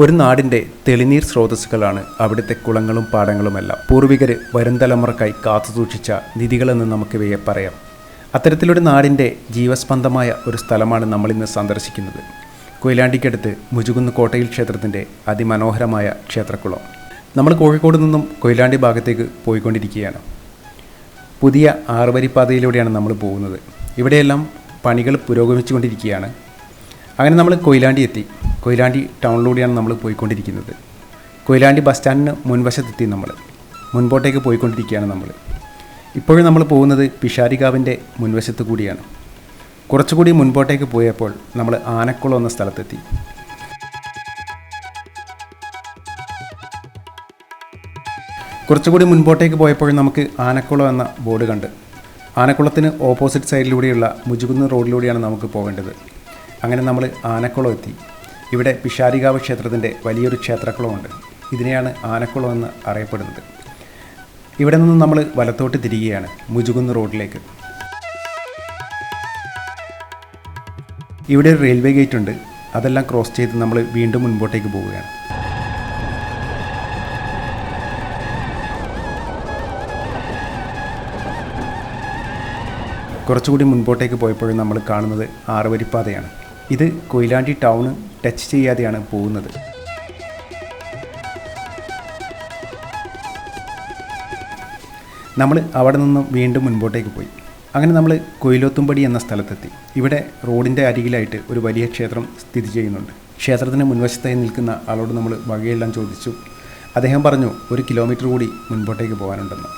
ഒരു നാടിൻ്റെ തെളിനീർ സ്രോതസ്സുകളാണ് അവിടുത്തെ കുളങ്ങളും പാടങ്ങളുമെല്ലാം. പൂർവികർ വരും തലമുറക്കായി കാത്തുസൂക്ഷിച്ച നിധികളെന്ന് നമുക്ക് ഇവയെ പറയാം. അത്തരത്തിലൊരു നാടിൻ്റെ ജീവസ്പന്ദമായ ഒരു സ്ഥലമാണ് നമ്മളിന്ന് സന്ദർശിക്കുന്നത്. കൊയിലാണ്ടിക്കടുത്ത് മുജുകുന്ന് കോട്ടയിൽ ക്ഷേത്രത്തിൻ്റെ അതിമനോഹരമായ ക്ഷേത്രക്കുളം. നമ്മൾ കോഴിക്കോട് നിന്നും കൊയിലാണ്ടി ഭാഗത്തേക്ക് പോയിക്കൊണ്ടിരിക്കുകയാണ്. പുതിയ ആറുവരിപ്പാതയിലൂടെയാണ് നമ്മൾ പോകുന്നത്. ഇവിടെയെല്ലാം പണികൾ പുരോഗമിച്ചുകൊണ്ടിരിക്കുകയാണ്. അങ്ങനെ നമ്മൾ കൊയിലാണ്ടി എത്തി. കൊയിലാണ്ടി ടൗണിലൂടെയാണ് നമ്മൾ പോയിക്കൊണ്ടിരിക്കുന്നത്. കൊയിലാണ്ടി ബസ് സ്റ്റാൻഡിന് മുൻവശത്തെത്തി. നമ്മൾ മുൻപോട്ടേക്ക് പോയിക്കൊണ്ടിരിക്കുകയാണ്. ഇപ്പോഴും നമ്മൾ പോകുന്നത് പിഷാരികാവിൻ്റെ മുൻവശത്ത് കൂടിയാണ്. കുറച്ചുകൂടി മുൻപോട്ടേക്ക് പോയപ്പോൾ നമ്മൾ ആനക്കുളം എന്ന സ്ഥലത്തെത്തി. കുറച്ചുകൂടി മുൻപോട്ടേക്ക് പോയപ്പോൾ നമുക്ക് ആനക്കുളം എന്ന ബോർഡ് കണ്ട്. ആനക്കുളത്തിന് ഓപ്പോസിറ്റ് സൈഡിലൂടെയുള്ള മുജുകുന്ന് റോഡിലൂടെയാണ് നമുക്ക് പോകേണ്ടത്. അങ്ങനെ നമ്മൾ ആനക്കുളം എത്തി. ഇവിടെ പിഷാരികാവ് ക്ഷേത്രത്തിൻ്റെ വലിയൊരു ക്ഷേത്രക്കുളമുണ്ട്. ഇതിനെയാണ് ആനക്കുളം എന്ന് അറിയപ്പെടുന്നത്. ഇവിടെ നിന്നും നമ്മൾ വലത്തോട്ട് തിരികുകയാണ് മുജുകുന്ന് റോഡിലേക്ക്. ഇവിടെ ഒരു റെയിൽവേ ഗേറ്റ് ഉണ്ട്. അതെല്ലാം ക്രോസ് ചെയ്ത് നമ്മൾ വീണ്ടും മുൻപോട്ടേക്ക് പോവുകയാണ്. കുറച്ചുകൂടി മുൻപോട്ടേക്ക് പോയപ്പോഴും നമ്മൾ കാണുന്നത് ആറുവരിപ്പാതയാണ്. ഇത് കൊയിലാണ്ടി ടൗൺ ടച്ച് ചെയ്യാതെയാണ് പോകുന്നത്. നമ്മൾ അവിടെ നിന്നും വീണ്ടും മുൻപോട്ടേക്ക് പോയി. അങ്ങനെ നമ്മൾ കൊയിലോത്തുംപടി എന്ന സ്ഥലത്തെത്തി. ഇവിടെ റോഡിൻ്റെ അരികിലായിട്ട് ഒരു വലിയ ക്ഷേത്രം സ്ഥിതി ചെയ്യുന്നുണ്ട്. ക്ഷേത്രത്തിന് മുൻവശത്തായി നിൽക്കുന്ന ആളോട് നമ്മൾ വഴിയെല്ലാം ചോദിച്ചു. അദ്ദേഹം പറഞ്ഞു 1 കിലോമീറ്റർ കൂടി മുൻപോട്ടേക്ക് പോകാനുണ്ടെന്ന്.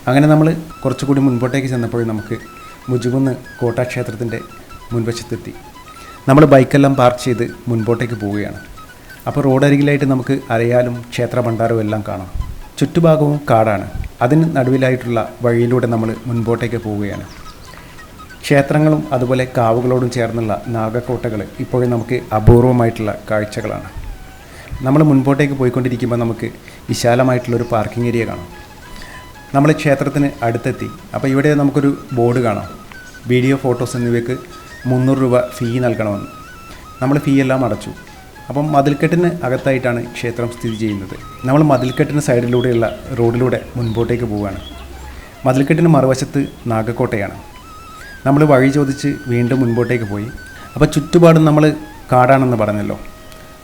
അങ്ങനെ നമ്മൾ കുറച്ചുകൂടി മുൻപോട്ടേക്ക് ചെന്നപ്പോൾ നമുക്ക് മുജുകുന്ന് കോട്ടാക്ഷേത്രത്തിൻ്റെ മുൻവശത്തെത്തി. നമ്മൾ ബൈക്കെല്ലാം പാർക്ക് ചെയ്ത് മുൻപോട്ടേക്ക് പോവുകയാണ്. അപ്പോൾ റോഡരികിലായിട്ട് നമുക്ക് അരയാലും ക്ഷേത്ര ഭണ്ഡാരവും എല്ലാം കാണാം. ചുറ്റുഭാഗവും കാടാണ്. അതിന് നടുവിലായിട്ടുള്ള വഴിയിലൂടെ നമ്മൾ മുൻപോട്ടേക്ക് പോവുകയാണ്. ക്ഷേത്രങ്ങളും അതുപോലെ കാവുകളോടും ചേർന്നുള്ള നാഗക്കോട്ടകൾ ഇപ്പോഴും നമുക്ക് അപൂർവമായിട്ടുള്ള കാഴ്ചകളാണ്. നമ്മൾ മുൻപോട്ടേക്ക് പോയിക്കൊണ്ടിരിക്കുമ്പോൾ നമുക്ക് വിശാലമായിട്ടുള്ളൊരു പാർക്കിംഗ് ഏരിയ കാണാം. നമ്മൾ ക്ഷേത്രത്തിന് അടുത്തെത്തി. അപ്പോൾ ഇവിടെ നമുക്കൊരു ബോർഡ് കാണാം. വീഡിയോ, ഫോട്ടോസ് എന്നിവയ്ക്ക് 300 രൂപ ഫീ നൽകണമെന്ന്. നമ്മൾ ഫീ എല്ലാം അടച്ചു. അപ്പം മതിൽക്കെട്ടിന് അകത്തായിട്ടാണ് ക്ഷേത്രം സ്ഥിതി ചെയ്യുന്നത്. നമ്മൾ മതിൽക്കെട്ടിന് സൈഡിലൂടെയുള്ള റോഡിലൂടെ മുൻപോട്ടേക്ക് പോവുകയാണ്. മതിൽക്കെട്ടിന് മറുവശത്ത് നാഗക്കോട്ടയാണ്. നമ്മൾ വഴി ചോദിച്ച് വീണ്ടും മുൻപോട്ടേക്ക് പോയി. അപ്പോൾ ചുറ്റുപാടും നമ്മൾ കാടാണെന്ന് പറഞ്ഞല്ലോ.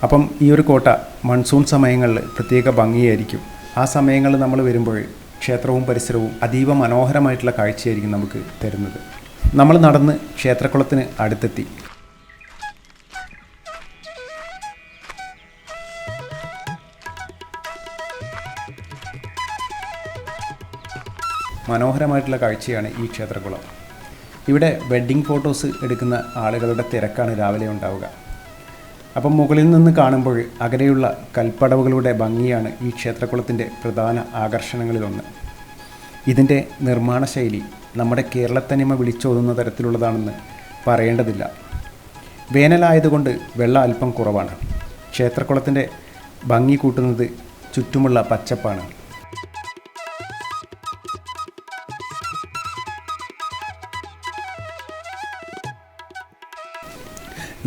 അപ്പം ഈ ഒരു കോട്ട മൺസൂൺ സമയങ്ങളിൽ പ്രത്യേക ഭംഗിയായിരിക്കും. ആ സമയങ്ങളിൽ നമ്മൾ വരുമ്പോൾ ക്ഷേത്രവും പരിസരവും അതീവ മനോഹരമായിട്ടുള്ള കാഴ്ചയായിരിക്കും നമുക്ക് തരുന്നത്. നമ്മൾ നടന്ന് ക്ഷേത്രക്കുളത്തിന് അടുത്തെത്തി. മനോഹരമായിട്ടുള്ള കാഴ്ചയാണ് ഈ ക്ഷേത്രക്കുളം. ഇവിടെ വെഡ്ഡിംഗ് ഫോട്ടോസ് എടുക്കുന്ന ആളുകളുടെ തിരക്കാണ് രാവിലെ ഉണ്ടാവുക. അപ്പം മുകളിൽ നിന്ന് കാണുമ്പോൾ അകലെയുള്ള കൽപ്പടവുകളുടെ ഭംഗിയാണ് ഈ ക്ഷേത്രക്കുളത്തിൻ്റെ പ്രധാന ആകർഷണങ്ങളിലൊന്ന്. ഇതിൻ്റെ നിർമ്മാണ ശൈലി നമ്മുടെ കേരളത്തനിമ വിളിച്ചോതുന്ന തരത്തിലുള്ളതാണെന്ന് പറയേണ്ടതില്ല. വേനലായതുകൊണ്ട് വെള്ളം അല്പം കുറവാണ്. ക്ഷേത്രക്കുളത്തിൻ്റെ ഭംഗി കൂട്ടുന്നത് ചുറ്റുമുള്ള പച്ചപ്പാണ്.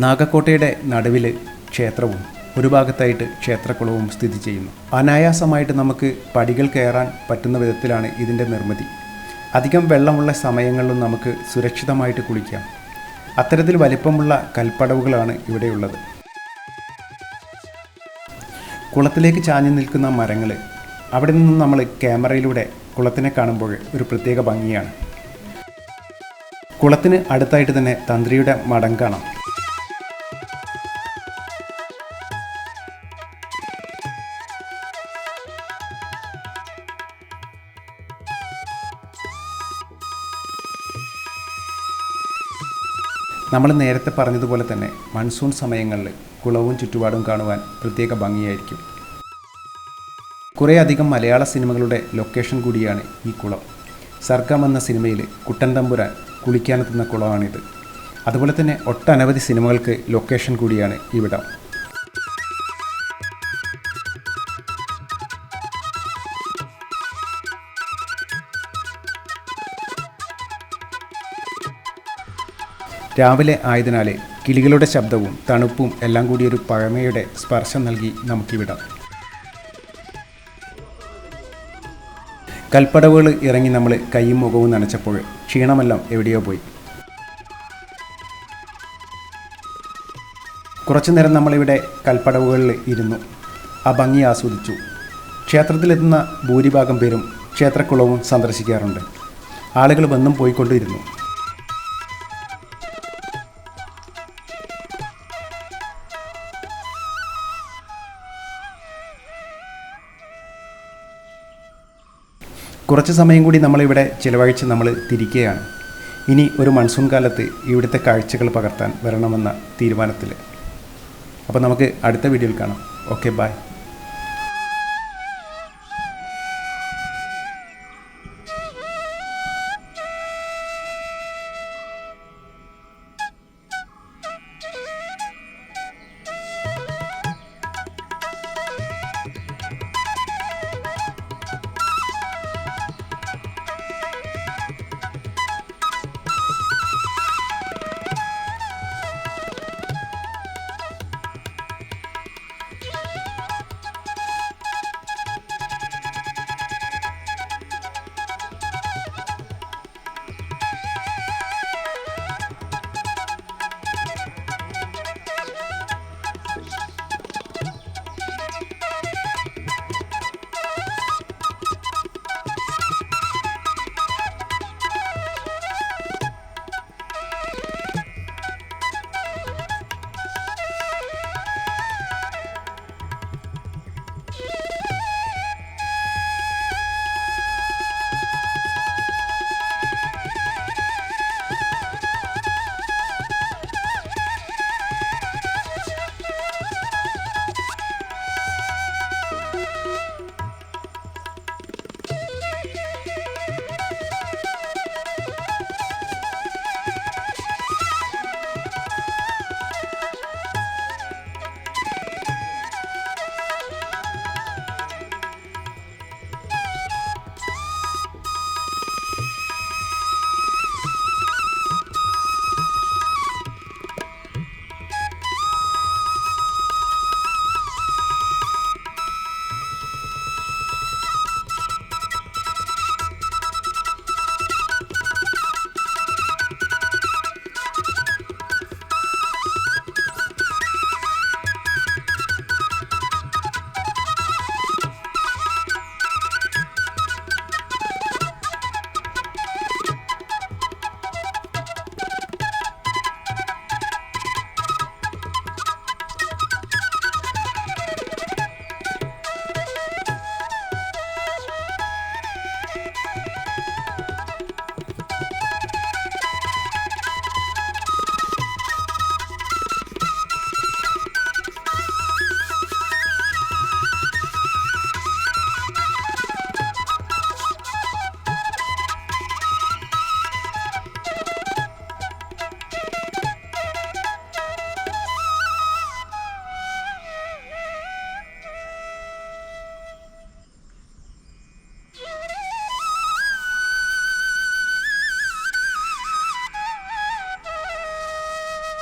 നാഗക്കോട്ടയുടെ നടുവിൽ ക്ഷേത്രവും ഒരു ഭാഗത്തായിട്ട് ക്ഷേത്രക്കുളവും സ്ഥിതി ചെയ്യുന്നു. അനായാസമായിട്ട് നമുക്ക് പടികൾ കയറാൻ പറ്റുന്ന വിധത്തിലാണ് ഇതിൻ്റെ നിർമ്മിതി. അധികം വെള്ളമുള്ള സമയങ്ങളിലും നമുക്ക് സുരക്ഷിതമായിട്ട് കുളിക്കാം. അത്തരത്തിൽ വലിപ്പമുള്ള കൽപ്പടവുകളാണ് ഇവിടെയുള്ളത്. കുളത്തിലേക്ക് ചാഞ്ഞു നിൽക്കുന്ന മരങ്ങൾ, അവിടെ നിന്നും നമ്മൾ ക്യാമറയിലൂടെ കുളത്തിനെ കാണുമ്പോൾ ഒരു പ്രത്യേക ഭംഗിയാണ്. കുളത്തിന് അടുത്തായിട്ട് തന്നെ തന്ത്രിയുടെ മഠം കാണാം. നമ്മൾ നേരത്തെ പറഞ്ഞതുപോലെ തന്നെ മൺസൂൺ സമയങ്ങളിൽ കുളവും ചുറ്റുപാടും കാണുവാൻ പ്രത്യേക ഭംഗിയായിരിക്കും. കുറേയധികം മലയാള സിനിമകളുടെ ലൊക്കേഷൻ കൂടിയാണ് ഈ കുളം. സർഗം എന്ന സിനിമയിൽ കുട്ടൻ തമ്പുരാൻ കുളിക്കാനെത്തുന്ന കുളമാണിത്. അതുപോലെ തന്നെ ഒട്ടനവധി സിനിമകൾക്ക് ലൊക്കേഷൻ കൂടിയാണ് ഇവിടം. രാവിലെ ആയതിനാൽ കിളികളുടെ ശബ്ദവും തണുപ്പും എല്ലാം കൂടി ഒരു പഴമയുടെ സ്പർശം നൽകി നമുക്കിവിടാം. കൽപ്പടവുകൾ ഇറങ്ങി നമ്മൾ കൈയും മുഖവും നനച്ചപ്പോൾ ക്ഷീണമെല്ലാം എവിടെയോ പോയി. കുറച്ചു നേരം നമ്മളിവിടെ കൽപ്പടവുകളിൽ ഇരുന്നു ആ ഭംഗി ആസ്വദിച്ചു. ക്ഷേത്രത്തിലെത്തുന്ന ഭൂരിഭാഗം പേരും ക്ഷേത്രക്കുളവും സന്ദർശിക്കാറുണ്ട്. ആളുകൾ വന്നും പോയിക്കൊണ്ടിരുന്നു. കുറച്ച് സമയം കൂടി നമ്മളിവിടെ ചിലവഴിച്ച് നമ്മൾ തിരിക്കുകയാണ്. ഇനി ഒരു മൺസൂൺ കാലത്ത് ഇവിടുത്തെ കാഴ്ചകൾ പകർത്താൻ വരണമെന്ന തീരുമാനത്തിൽ. അപ്പോൾ നമുക്ക് അടുത്ത വീഡിയോയിൽ കാണാം. Okay, by.